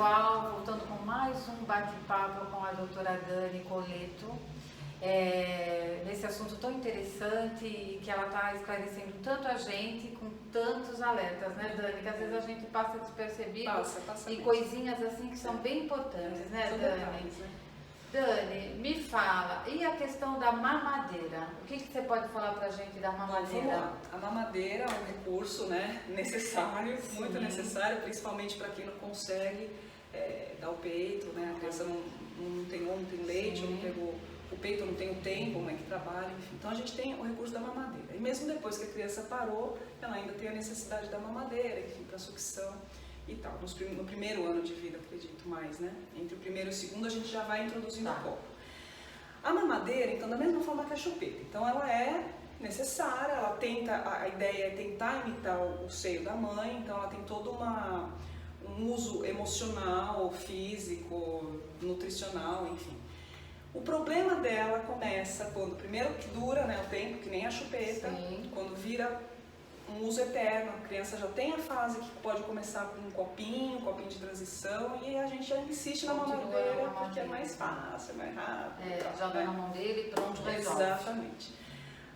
pessoal, voltando com mais um bate-papo com a doutora Dani Coleto, nesse assunto tão interessante e que ela está esclarecendo tanto a gente com tantos alertas, né, Dani? Que às vezes a gente passa despercebido e mesmo. Coisinhas assim que são bem importantes, né, Dani? Detalhes, né? Dani, me fala, e a questão da mamadeira? O que você pode falar pra gente da mamadeira? Vamos lá. A mamadeira é um recurso, né, necessário, muito necessário, principalmente para quem não consegue dar o peito, né? A criança não tem leite, não pegou o peito, não tem o tempo, mãe que trabalha, enfim. Então a gente tem o recurso da mamadeira. E mesmo depois que a criança parou, ela ainda tem a necessidade da mamadeira, enfim, para sucção e tal. No primeiro ano de vida, acredito mais, né? Entre o primeiro e o segundo a gente já vai introduzindo o copo. A mamadeira, então, da mesma forma que a chupeta. Então ela é necessária, a ideia é tentar imitar o seio da mãe, então ela tem todo um uso emocional, físico, nutricional, enfim. O problema dela começa quando, primeiro que dura, né, o tempo, que nem a chupeta, quando vira um uso eterno, a criança já tem a fase que pode começar com um copinho de transição, e a gente já insiste na mamadeira porque é mais fácil, é mais rápido. Joga na mão dele e pronto, resolve. Exatamente.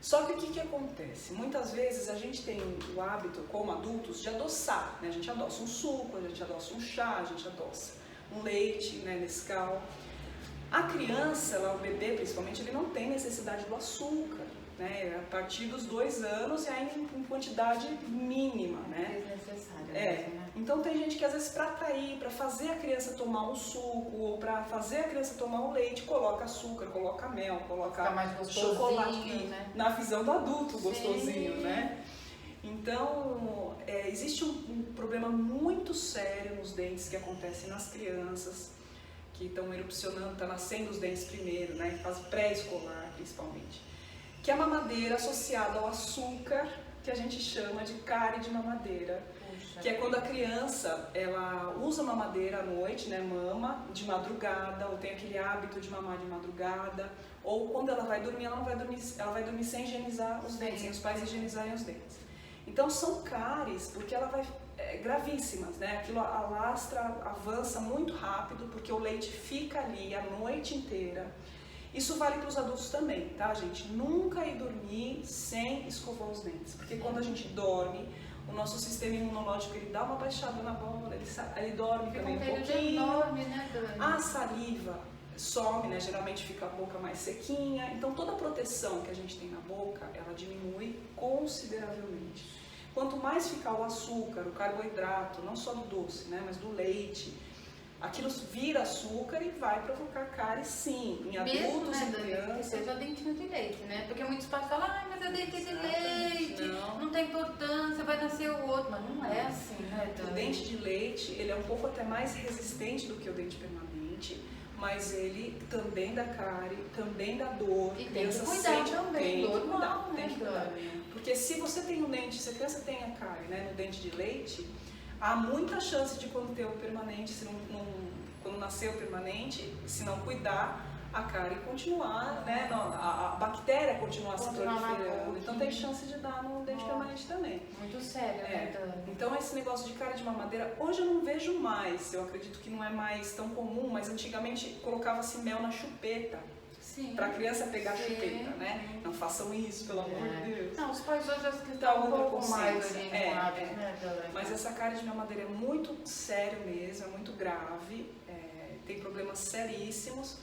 Só que o que acontece? Muitas vezes a gente tem o hábito, como adultos, de adoçar, né? A gente adoça um suco, a gente adoça um chá, a gente adoça um leite, né, Nescau. A criança, o bebê principalmente, ele não tem necessidade do açúcar, né? A partir dos 2 anos e ainda em quantidade mínima, né? Desnecessária. Né? Então tem gente que às vezes para atrair, para fazer a criança tomar um suco ou para fazer a criança tomar um leite, coloca açúcar, coloca mel, coloca chocolate, né? Na visão do adulto gostosinho, né? Então existe um problema muito sério nos dentes que acontece nas crianças que estão erupcionando, está nascendo os dentes primeiro, né? Em fase pré-escolar principalmente. Que é a mamadeira associada ao açúcar, que a gente chama de cárie de mamadeira. Puxa. Que é quando a criança, ela usa mamadeira à noite, né, mama de madrugada, ou tem aquele hábito de mamar de madrugada, ou quando ela vai dormir, ela vai dormir sem higienizar os dentes, sem os pais higienizarem os dentes. Então são cáries, porque ela vai gravíssimas, né? Aquilo alastra, avança muito rápido, porque o leite fica ali a noite inteira. Isso vale para os adultos também, tá, gente? Nunca ir dormir sem escovar os dentes, porque quando a gente dorme, o nosso sistema imunológico ele dá uma baixada na bola, ele dorme também um pouquinho. Enorme, né, Dani? A saliva some, né? Geralmente fica a boca mais sequinha, então toda a proteção que a gente tem na boca, ela diminui consideravelmente. Quanto mais ficar o açúcar, o carboidrato, não só do doce, né, mas do leite, aquilo vira açúcar e vai provocar cárie, sim, em adultos e crianças. Que seja dentinho de leite, né? Porque muitos pais falam, mas é dente de leite, não tem importância, vai nascer o outro. Mas não é assim, né, Dani? O dente de leite, ele é um pouco até mais resistente do que o dente permanente, mas ele também dá cárie, também dá dor. E tem que cuidar também, normal, tem que cuidar. Porque se você tem um dente, se a criança tem a cárie, né, no dente de leite, há muita chance de quando ter o permanente, quando nascer o permanente, se não cuidar, a cárie continuar, né, a bactéria continuar se proliferando. Então tem chance de dar no dente permanente também. Muito sério, né, Dani? Então esse negócio de cárie de mamadeira, hoje eu não vejo mais, eu acredito que não é mais tão comum, mas antigamente colocava-se mel na chupeta. Para a criança pegar a chupeta, né? Não façam isso, pelo amor de Deus. Não, os pais hoje estão um pouco mais orientados, né, Dani? Mas essa cárie de mamadeira é muito sério mesmo, é muito grave, tem problemas seríssimos.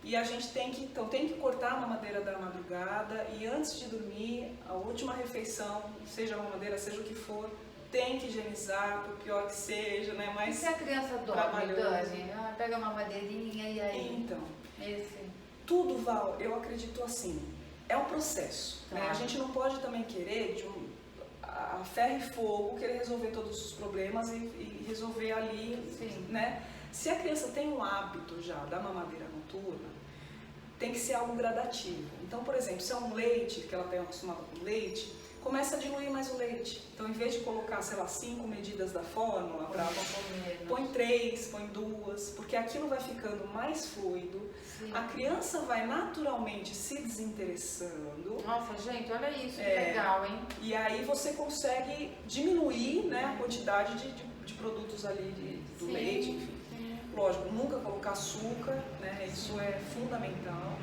E a gente tem que cortar a mamadeira da madrugada e antes de dormir, a última refeição, seja a mamadeira, seja o que for, tem que higienizar, por pior que seja, né? Mas e se a criança dorme, Dani? Pega uma madeirinha e aí? Então, tudo, Val, eu acredito assim, é um processo, né? A gente não pode também querer, a ferro e fogo, querer resolver todos os problemas e resolver ali, né? Se a criança tem um hábito já da mamadeira noturna, tem que ser algo gradativo. Então, por exemplo, se é um leite, que ela está acostumada com leite, começa a diluir mais o leite. Então, em vez de colocar, sei lá, 5 medidas da fórmula, põe 3, põe 2, porque aquilo vai ficando mais fluido. A criança vai naturalmente se desinteressando. Nossa, gente, olha isso, que legal, hein? E aí você consegue diminuir, né, a quantidade de produtos ali do leite, enfim. Lógico, nunca colocar açúcar, né? Isso é fundamental.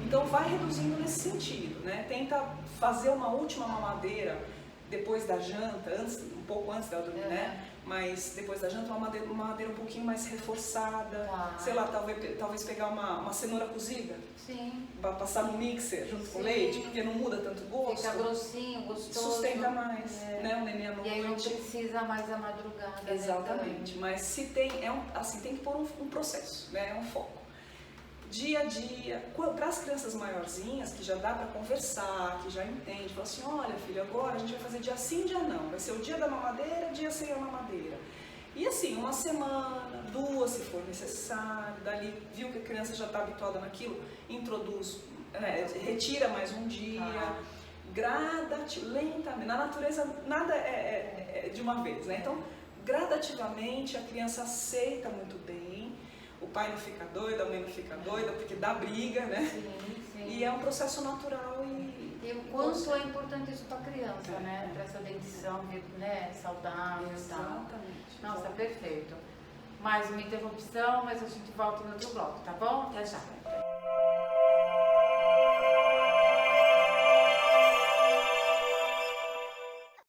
Então vai reduzindo nesse sentido, né? Tenta fazer uma última mamadeira depois da janta, um pouco antes dela dormir, né? Mas depois da janta uma mamadeira um pouquinho mais reforçada, sei lá, talvez pegar uma cenoura cozida, sim, passar no mixer junto com leite, porque não muda tanto o gosto. Fica grossinho, gostoso. Sustenta mais, né? O neném à noite. E aí não precisa mais a madrugada. Exatamente, né, mas se tem, assim, tem que pôr um processo, né? É um foco. Dia a dia, para as crianças maiorzinhas, que já dá para conversar, que já entende, fala assim, olha filho, agora a gente vai fazer dia sim, dia não, vai ser o dia da mamadeira, dia sem a mamadeira. E assim, uma semana, 2 se for necessário, dali viu que a criança já está habituada naquilo, introduz, né, retira mais um dia, lentamente, na natureza nada é de uma vez, né? Então, gradativamente a criança aceita muito bem. O pai não fica doido, a mãe não fica doida, porque dá briga, né? Sim. E é um processo natural e o quanto é importante isso para a criança, né? Para essa dentição, né? Saudável e tal. Exatamente. Nossa, perfeito. Mais uma interrupção, mas a gente volta em outro bloco, tá bom? Até já.